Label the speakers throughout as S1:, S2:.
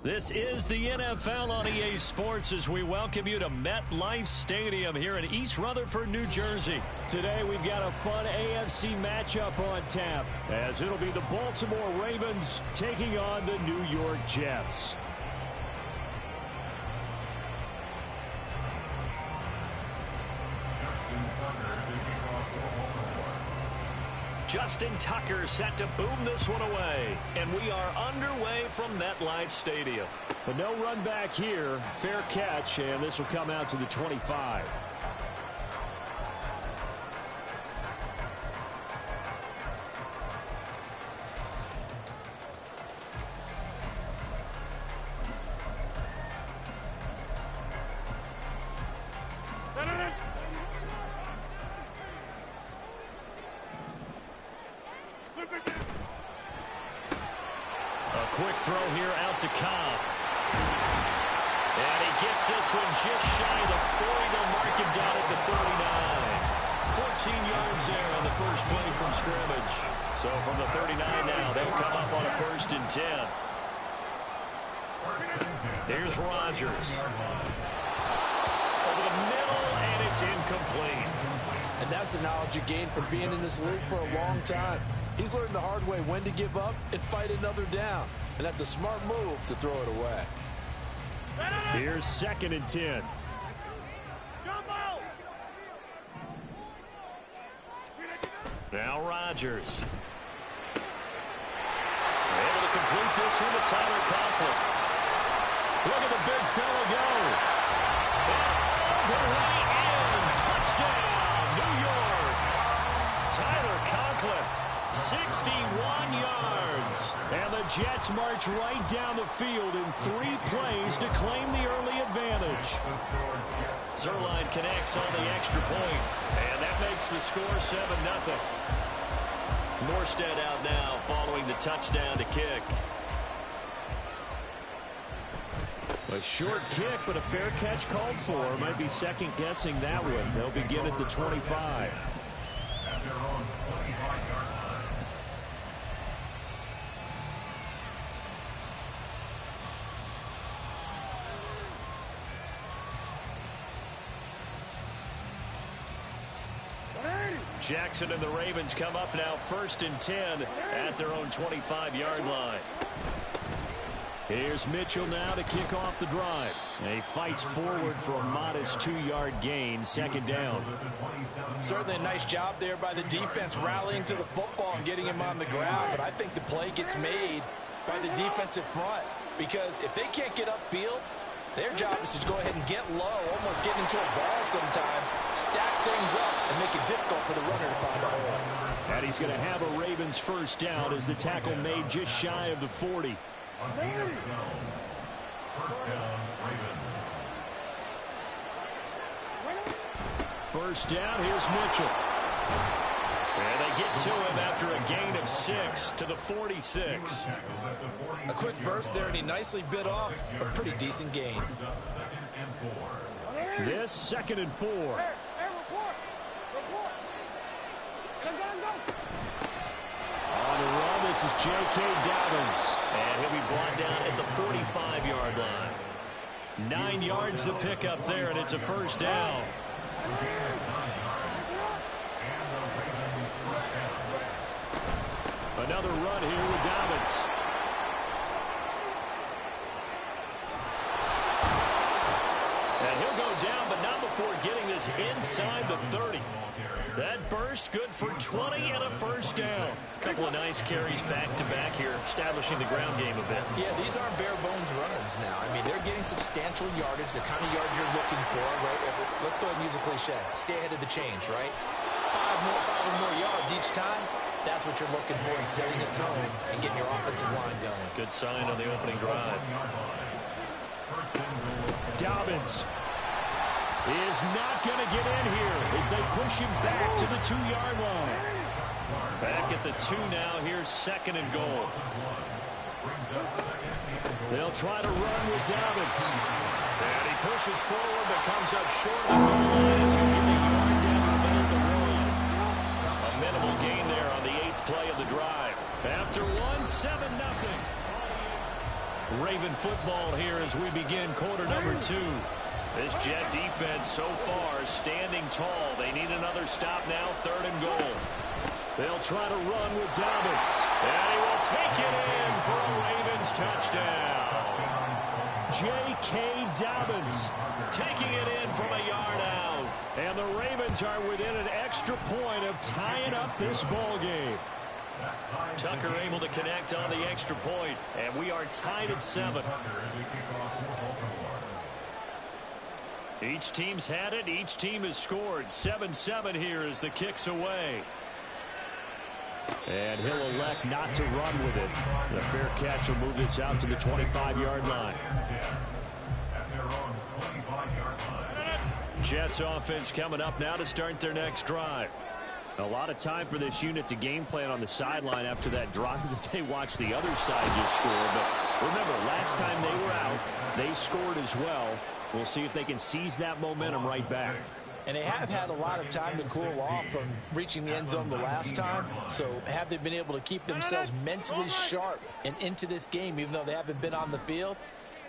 S1: This is the NFL on EA Sports as we welcome you to MetLife Stadium here in East Rutherford, New Jersey. Today we've got a fun AFC matchup on tap as it'll be the Baltimore Ravens taking on the New York Jets. Justin Tucker set to boom this one away. And we are underway from MetLife Stadium. But no run back here. Fair catch, and this will come out to the 25.
S2: Quick throw here out to Cobb. And he gets this one just shy of the 40. They'll mark him down at the 39. 14 yards there on the first play from scrimmage. So from the 39 now, they'll come up on a 1st and 10. Here's Rodgers. Over the middle, and it's incomplete.
S3: And that's the knowledge you gain from being in this league for a long time. He's learned the hard way when to give up and fight another down. And that's a smart move to throw it away.
S1: Here's 2nd and 10. Now Rodgers. Able to complete this one to Tyler Conklin. Look at the big fella go. And all the way in. Touchdown, New York. Tyler Conklin. 61 yards. And the Jets march right down the field in 3 plays to claim the early advantage. Zerline connects on the extra point, and that makes the score 7-0. Morstead out now following the touchdown to kick. A short kick, but a fair catch called for. Might be second-guessing that one. They'll begin at the 25.
S2: Jackson and the Ravens come up now 1st and 10 at their own 25-yard line.
S1: Here's Mitchell now to kick off the drive. He fights forward for a modest 2-yard gain, 2nd down.
S3: Certainly a nice job there by the defense rallying to the football and getting him on the ground. But I think the play gets made by the defensive front because if they can't get upfield, their job is to go ahead and get low, almost get into a ball sometimes, stack things up, and make it difficult for the runner to find a hole.
S1: And he's going to have a Ravens 1st down as the tackle made just shy of the 40. First down, here's Mitchell.
S2: And they get to him after a gain of 6 to the 46.
S3: A quick burst there, and he nicely bit off a pretty decent gain.
S1: This 2nd and 4. On the run, this is J.K. Dobbins.
S2: And he'll be brought down at the 45-yard line.
S1: 9 yards to pick up there, and it's a 1st down. Another run here with Dobbins.
S2: And he'll go down, but not before getting this inside the 30. That burst good for 20 and a 1st down.
S1: Couple of nice carries back-to-back here, establishing the ground game a bit.
S3: Yeah, these aren't bare-bones runs now. I mean, they're getting substantial yardage, the kind of yards you're looking for, right? Let's go ahead and use a cliche. Stay ahead of the change, right? 5 or more yards each time. That's what you're looking for in setting a tone and getting your offensive line going.
S2: Good sign on the opening drive.
S1: Dobbins is not going to get in here as they push him back to the 2-yard line.
S2: Back at the 2 now. Here's 2nd and goal.
S1: They'll try to run with Dobbins.
S2: And he pushes forward but comes up short of the goal line as he gets a yard down the middle of the road. A minimal gain there on the 8th play of the drive.
S1: After one, 7-0. Raven football
S2: as we begin quarter number 2. This Jet defense so far standing tall. They need another stop now, 3rd and goal. They'll try to run with Dobbins. And he will take it in for a Ravens touchdown. J.K. Dobbins taking it in from a yard out. And the Ravens are within an extra point of tying up this ball game. Tucker able to connect on the extra point, and we are tied at 7. Each team's had it. Each team has scored. 7-7 here as the kick's away. And he'll elect not to run with it. The fair catch will move this out to the 25-yard line. Jets offense coming up now to start their next drive. A lot of time for this unit to game plan on the sideline after that drive that they watched the other side just score. But remember, last time they were out, they scored as well. We'll see if they can seize that momentum right back.
S3: And they have had a lot of time to cool off from reaching the end zone the last time. So have they been able to keep themselves mentally sharp and into this game, even though they haven't been on the field?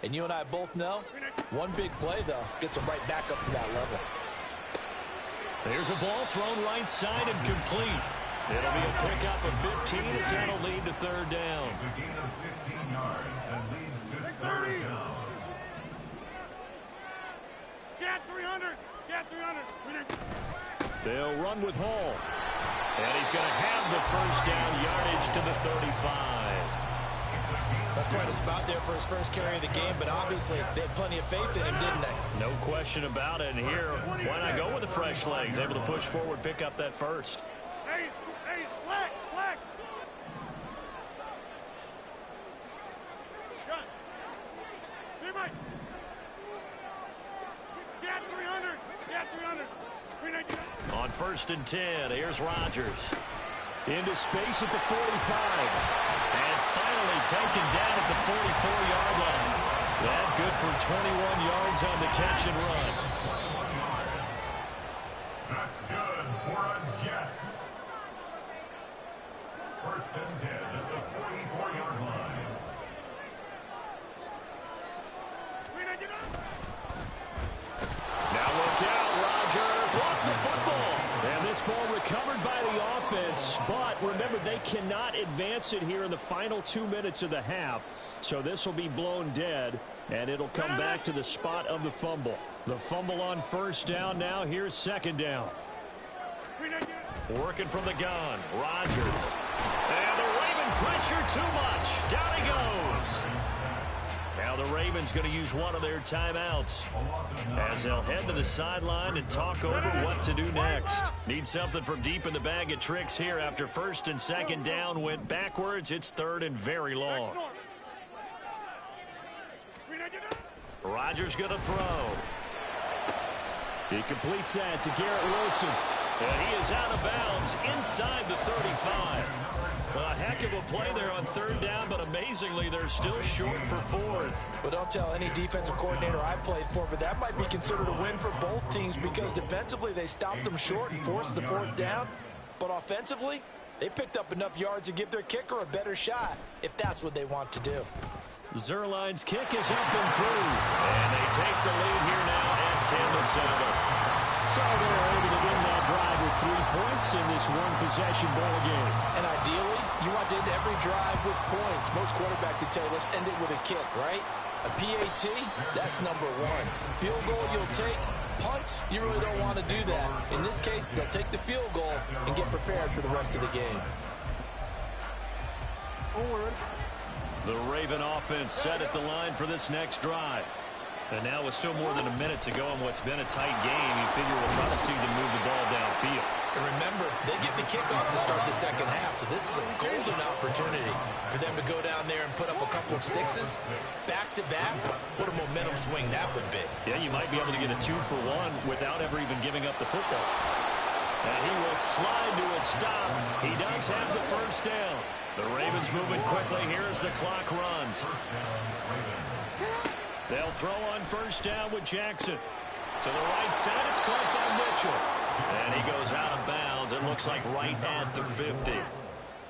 S3: And you and I both know, one big play, though, gets them right back up to that level.
S2: There's a ball thrown right side and complete. It'll be a pickup of 15 as that'll lead to 3rd down.
S1: Get 300. Get 300.
S2: They'll run with Hall. And he's going to have the first down yardage to the 35.
S3: That's quite a spot there for his first carry of the game, but obviously they had plenty of faith in him, didn't they?
S2: No question about it. And here, why not go with the fresh legs? Able to push forward, pick up that first.
S1: Hey, flag. Good. Get 300. Get 300.
S2: On 1st and 10, here's Rodgers. Into space at the 45. And finally taken down at the 44-yard line. That good for 21 yards on the catch and run.
S4: That's good for a Jets. 1st and 10 at the 44-yard line.
S2: Now look out, Rodgers lost the football. And this ball recovered by the offense, but remember, they cannot advance it here in the final 2 minutes of the half. So this will be blown dead, and it'll come back to the spot of the fumble. The fumble on 1st down now. Here's 2nd down. Working from the gun, Rodgers. And the Raven pressure too much. Down he goes. Now the Ravens going to use one of their timeouts as they'll head to the sideline and talk over what to do next. Need something from deep in the bag of tricks here after 1st and 2nd down went backwards. It's 3rd and very long. Rodgers going to throw. He completes that to Garrett Wilson. And he is out of bounds inside the 35. A heck of a play there on 3rd down, but amazingly, they're still short for 4th.
S3: But don't tell any defensive coordinator I played for, but that might be considered a win for both teams because defensively they stopped them short and forced the 4th down. But offensively, they picked up enough yards to give their kicker a better shot if that's what they want to do.
S2: Zerline's kick is up and through. And they take the lead here now at 10-7. So they're able to win that drive with 3 points in this one-possession ball game.
S3: And ideally, you want to end every drive with points. Most quarterbacks would tell you, let's end it with a kick, right? A PAT, that's number 1. Field goal you'll take. Punts, you really don't want to do that. In this case, they'll take the field goal and get prepared for the rest of the game.
S2: The Raven offense set at the line for this next drive. And now with still more than a minute to go in what's been a tight game, you figure we'll try to see them move the ball downfield.
S3: And remember, they get the kickoff to start the 2nd half, so this is a golden opportunity for them to go down there and put up a couple of 6s back-to-back. What a momentum swing that would be.
S2: Yeah, you might be able to get a 2-for-1 without ever even giving up the football. And he will slide to a stop. He does have the 1st down. The Ravens moving quickly here as the clock runs. They'll throw on 1st down with Jackson. To the right side, it's caught by Mitchell. And he goes out of bounds. It looks like right at the 50.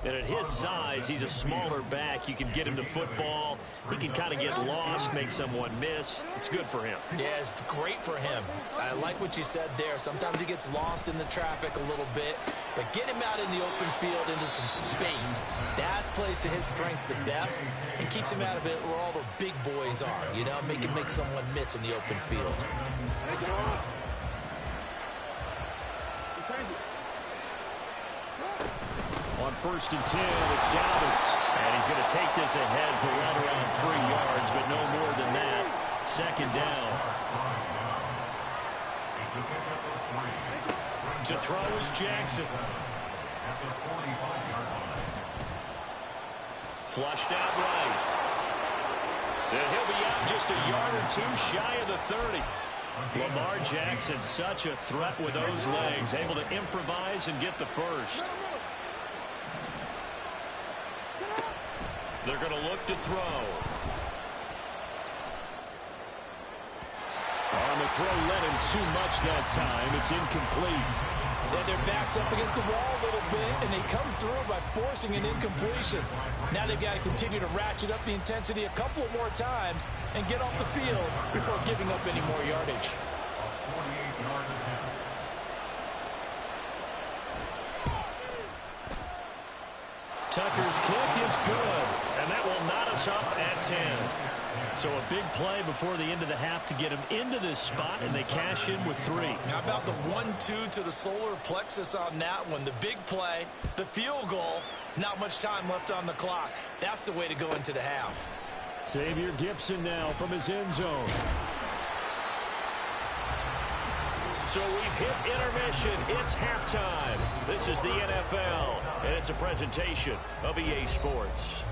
S2: And at his size, he's a smaller back. You can get him to football. He can kind of get lost, make someone miss. It's good for him.
S3: Yeah, it's great for him. I like what you said there. Sometimes he gets lost in the traffic a little bit, but get him out in the open field into some space. That plays to his strengths the best and keeps him out of it where all the big boys are, you know, make someone miss in the open field.
S2: On 1st and 10, it's Dobbins. And he's going to take this ahead for right around 3 yards, but no more than that. 2nd down. To throw is Jackson. Flushed out right. And he'll be out just a yard or 2 shy of the 30. Lamar Jackson, such a threat with those legs, able to improvise and get the first. They're going to look to throw. On the throw, let him too much that time. It's incomplete.
S3: Yeah, their back's up against the wall a little bit, and they come through by forcing an incompletion. Now they've got to continue to ratchet up the intensity a couple of more times and get off the field before giving up any more yardage.
S2: Tucker's kick is good, and that will knot us up at 10. So a big play before the end of the half to get him into this spot, and they cash in with 3.
S3: How about the 1-2 to the solar plexus on that one? The big play, the field goal, not much time left on the clock. That's the way to go into the half.
S2: Xavier Gipson now from his end zone. So we've hit intermission. It's halftime. This is the NFL, and it's a presentation of EA Sports.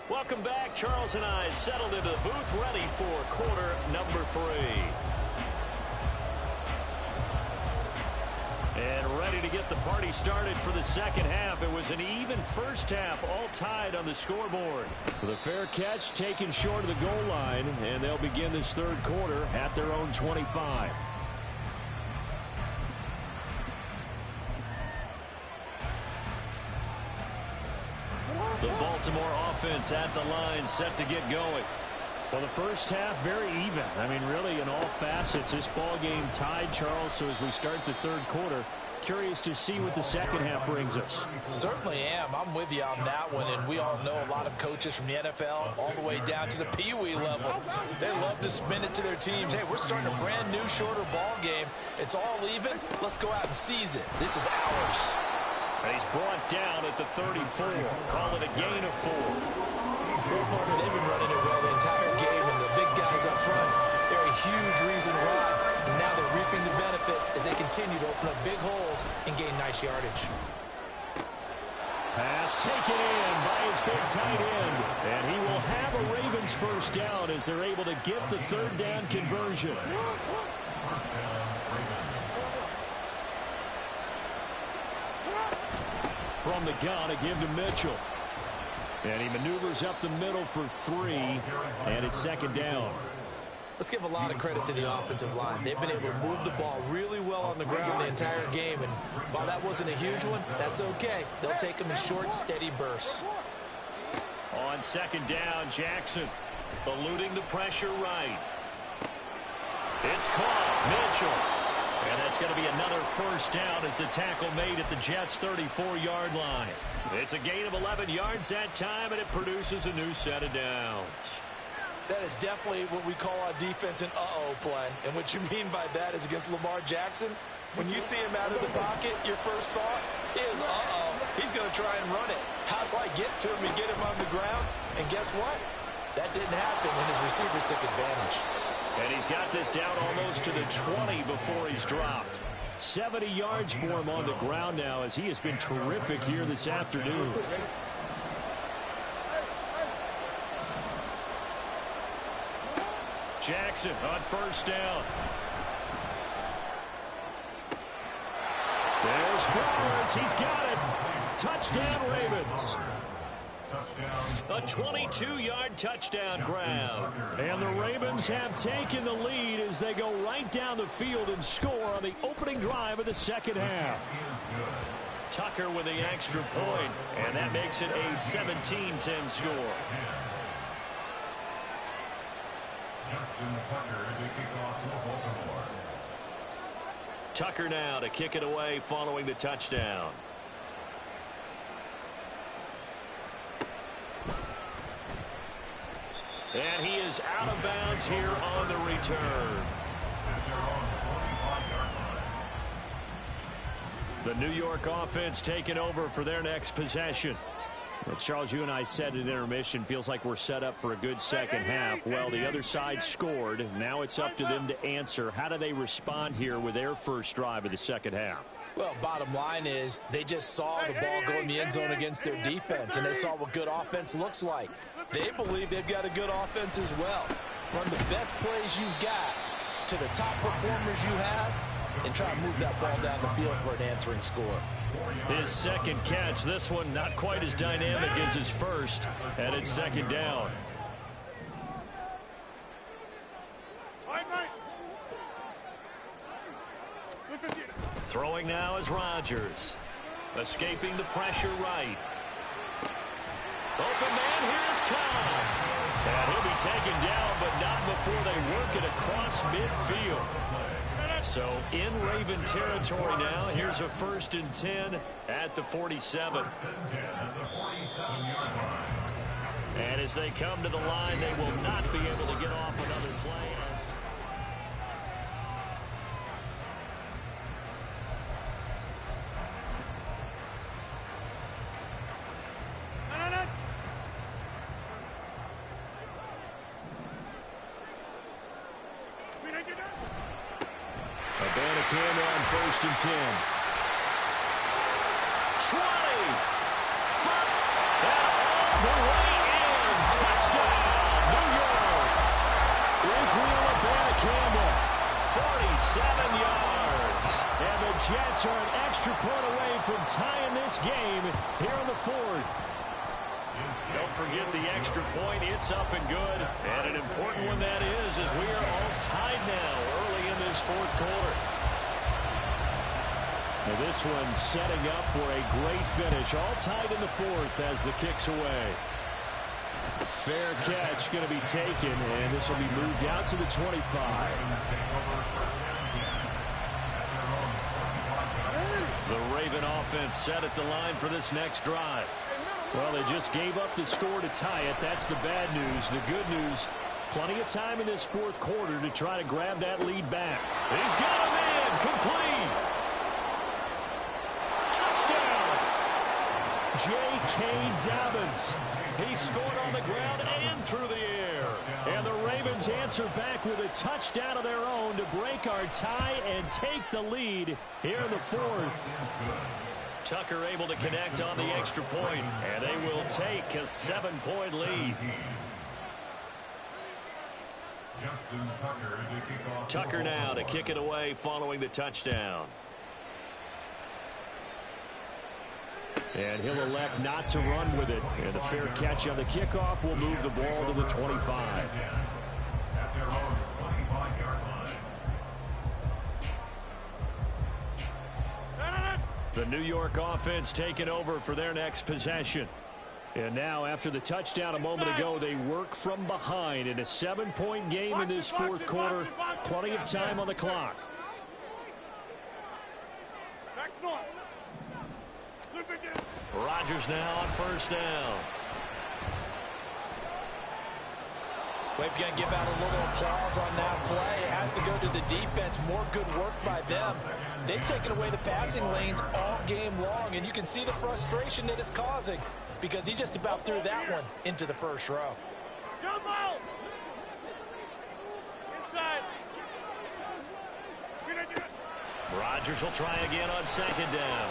S2: Welcome back. Charles and I settled into the booth, ready for quarter number 3. And ready to get the party started for the second half. It was an even first half, all tied on the scoreboard. With a fair catch taken short of the goal line, and they'll begin this third quarter at their own 25. The Baltimore offense at the line, set to get going. Well, the first half, very even. I mean, really, in all facets, this ball game tied, Charles. So as we start the third quarter, curious to see what the second half brings us.
S3: Certainly am. I'm with you on that one. And we all know a lot of coaches from the NFL all the way down to the Pee Wee level. They love to spin it to their teams. Hey, we're starting a brand new, shorter ball game. It's all even. Let's go out and seize it. This is ours.
S2: And he's brought down at the 34. Call it a gain of 4.
S3: Well, partner, they've been running it well the entire game, and the big guys up front, they're a huge reason why. And now they're reaping the benefits as they continue to open up big holes and gain nice yardage.
S2: Pass taken in by his big tight end. And he will have a Ravens first down as they're able to get the third down conversion. From the gun, a give to Mitchell. And he maneuvers up the middle for 3, and it's second down.
S3: Let's give a lot of credit to the offensive line. They've been able to move the ball really well on the ground the entire game, and while that wasn't a huge one, that's okay. They'll take them in short, steady bursts.
S2: On second down, Jackson eluding the pressure right. It's caught. Mitchell. And that's going to be another first down as the tackle made at the Jets' 34-yard line. It's a gain of 11 yards that time, and it produces a new set of downs.
S3: That is definitely what we call on defense an uh-oh play. And what you mean by that is against Lamar Jackson, when you see him out of the pocket, your first thought is, uh-oh, he's going to try and run it. How do I get to him and get him on the ground? And guess what? That didn't happen, and his receivers took advantage.
S2: And he's got this down almost to the 20 before he's dropped. 70 yards for him on the ground now as he has been terrific here this afternoon. Jackson on first down. There's Flowers. He's got it. Touchdown, Ravens. A 22-yard touchdown grab. And the Ravens have taken the lead as they go right down the field and score on the opening drive of the second half. Tucker with the extra point, and that makes it a 17-10 score. Tucker now to kick it away following the touchdown. And he is out of bounds here on the return. The New York offense taking over for their next possession. Well, Charles, you and I said at intermission, feels like we're set up for a good second half. Well, the other side scored. Now it's up to them to answer. How do they respond here with their first drive of the second half?
S3: Well, bottom line is they just saw the ball go in the end zone against their defense, and they saw what good offense looks like. They believe they've got a good offense as well. Run the best plays you've got to the top performers you have and try to move that ball down the field for an answering score.
S2: His second catch, this one not quite as dynamic as his first, and it's second down. Throwing now is Rodgers. Escaping the pressure right. Open man, here's Cobb. And he'll be taken down, but not before they work it across midfield. So in Raven territory now. Here's a 1st and 10 at the 47. And as they come to the line, they will not be able to get off another play. Camera on 1st and 10. 20. The way in. Touchdown, New York. Israel Abana-Campbell, 47 yards. And the Jets are an extra point away from tying this game here in the 4th. Don't forget the extra point. It's up and good. And an important one that is, as we are all tied now early in this 4th quarter. Now this one setting up for a great finish. All tied in the 4th as the kick's away. Fair catch going to be taken, and this will be moved out to the 25. The Raven offense set at the line for this next drive. Well, they just gave up the score to tie it. That's the bad news. The good news, plenty of time in this 4th quarter to try to grab that lead back. He's got a man, complete. J.K. Dobbins. He scored on the ground and through the air. And the Ravens answer back with a touchdown of their own to break our tie and take the lead here in the 4th. Tucker able to connect on the extra point, and they will take a 7-point lead. Tucker now to kick it away following the touchdown. And he'll elect not to run with it. And a fair catch on the kickoff will move the ball to the 25. The New York offense taking over for their next possession. And now, after the touchdown a moment ago, they work from behind in a 7-point game in this 4th quarter. Plenty of time on the clock. Rodgers now on 1st down.
S3: Well, if you're going to give out a little applause on that play, it has to go to the defense. More good work by them. They've taken away the passing lanes all game long, and you can see the frustration that it's causing because he just about threw that one into the 1st row.
S2: Rodgers will try again on 2nd down.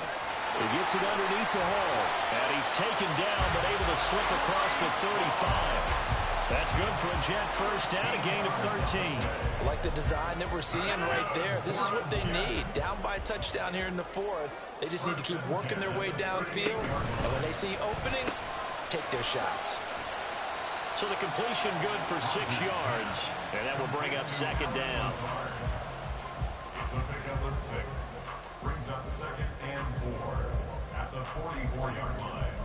S2: He gets it underneath to Hall. And he's taken down but able to slip across the 35. That's good for a Jet first down, a gain of 13.
S3: I like the design that we're seeing right there. This is what they need. Down by a touchdown here in the fourth. They just need to keep working their way downfield. And when they see openings, take their shots.
S2: So the completion good for 6 yards. And that will bring up second down.
S4: It's a pickup of 6. Brings up 2nd and 4 at the 44-yard line.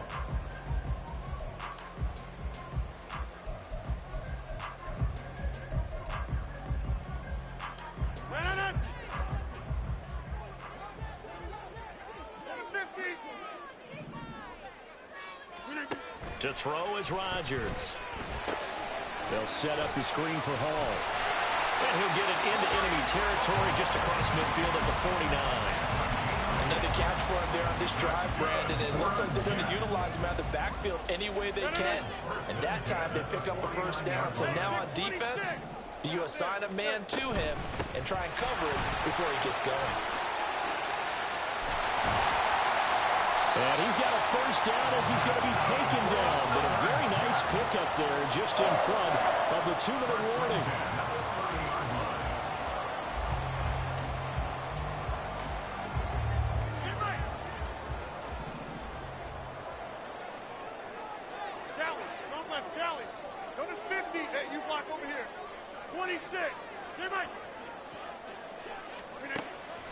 S2: To throw is Rodgers. They'll set up the screen for Hall. And he'll get it into enemy territory just across midfield at the 49.
S3: Another catch for him there on this drive, Brandon. It looks like they're going to utilize him out of the backfield any way they can. And that time they pick up a first down. So now on defense, do you assign a man to him and try and cover it before he gets going?
S2: And he's got a first down as he's going to be taken down. But a very nice pickup there just in front of the 2-minute warning.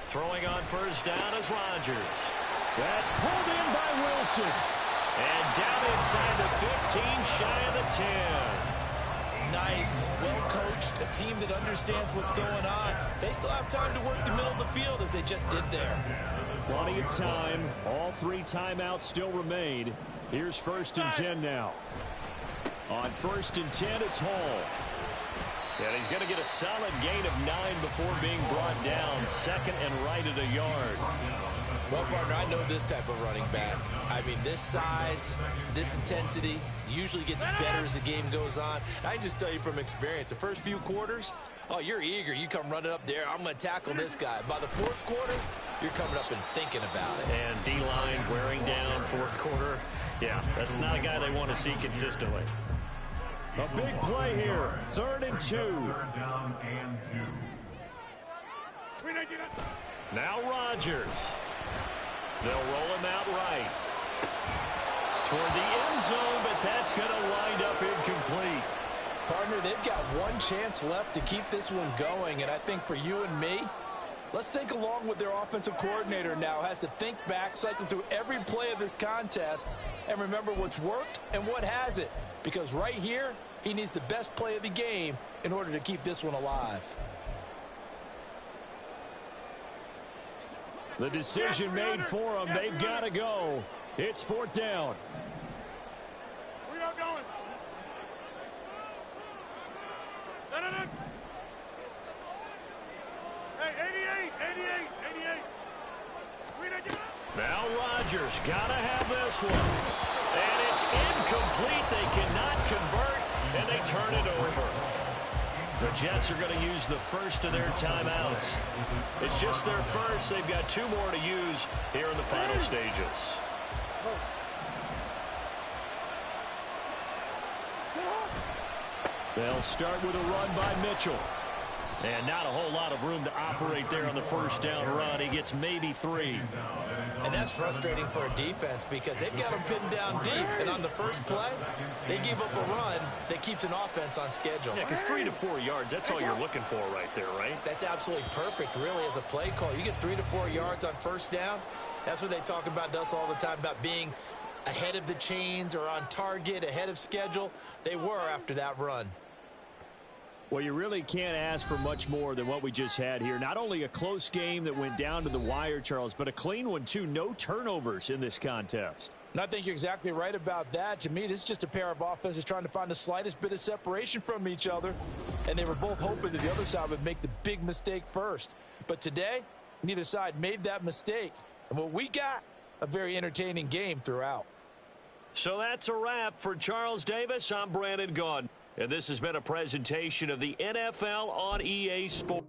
S2: Throwing on first down is Rodgers. That's pulled in by Wilson. And down inside the 15, shy of the 10.
S3: Nice, well-coached, a team that understands what's going on. They still have time to work the middle of the field as they just did there.
S2: Plenty of time. All 3 timeouts still remain. Here's 1st and 10 now. On 1st and 10, it's Hall. And he's going to get a solid gain of 9 before being brought down. 2nd and right at a yard.
S3: Well, partner, I know this type of running back. I mean, this size, this intensity usually gets better as the game goes on. I can just tell you from experience, the first few quarters, oh, you're eager. You come running up there, I'm going to tackle this guy. By the 4th quarter, you're coming up and thinking about it.
S2: And D-line wearing down 4th quarter. Yeah, that's not a guy they want to see consistently. A big play here. 3rd and 2.
S4: Down and 2.
S2: Now Rodgers. They'll roll him out right. Toward the end zone, but that's going to wind up incomplete.
S3: Partner, they've got one chance left to keep this one going, and I think for you and me, let's think along with their offensive coordinator now. Has to think back, cycle through every play of this contest, and remember what's worked and what hasn't. Because right here, he needs the best play of the game in order to keep this one alive.
S2: The decision made for them. They've got to go. It's 4th down.
S5: We are going. Hey, 88.
S2: Now Rodgers got to have this one. And it's incomplete. They cannot convert, and they turn it over. The Jets are going to use the first of their timeouts. It's just their first. They've got 2 more to use here in the final stages. They'll start with a run by Mitchell. And not a whole lot of room to operate there on the first down run. He gets maybe 3.
S3: And that's frustrating for a defense because they've got them pinned down deep. And on the first play, they give up a run that keeps an offense on schedule.
S2: Yeah, because 3 to 4 yards, that's all you're looking for right there, right?
S3: That's absolutely perfect, really, as a play call. You get 3 to 4 yards on first down. That's what they talk about to us all the time, about being ahead of the chains or on target, ahead of schedule. They were after that run.
S2: Well, you really can't ask for much more than what we just had here. Not only a close game that went down to the wire, Charles, but a clean one, too. No turnovers in this contest.
S3: And I think you're exactly right about that. To me, this is just a pair of offenses trying to find the slightest bit of separation from each other. And they were both hoping that the other side would make the big mistake first. But today, neither side made that mistake. And what we got, a very entertaining game throughout.
S2: So that's a wrap for Charles Davis. I'm Brandon Gaudin. And this has been a presentation of the NFL on EA Sports.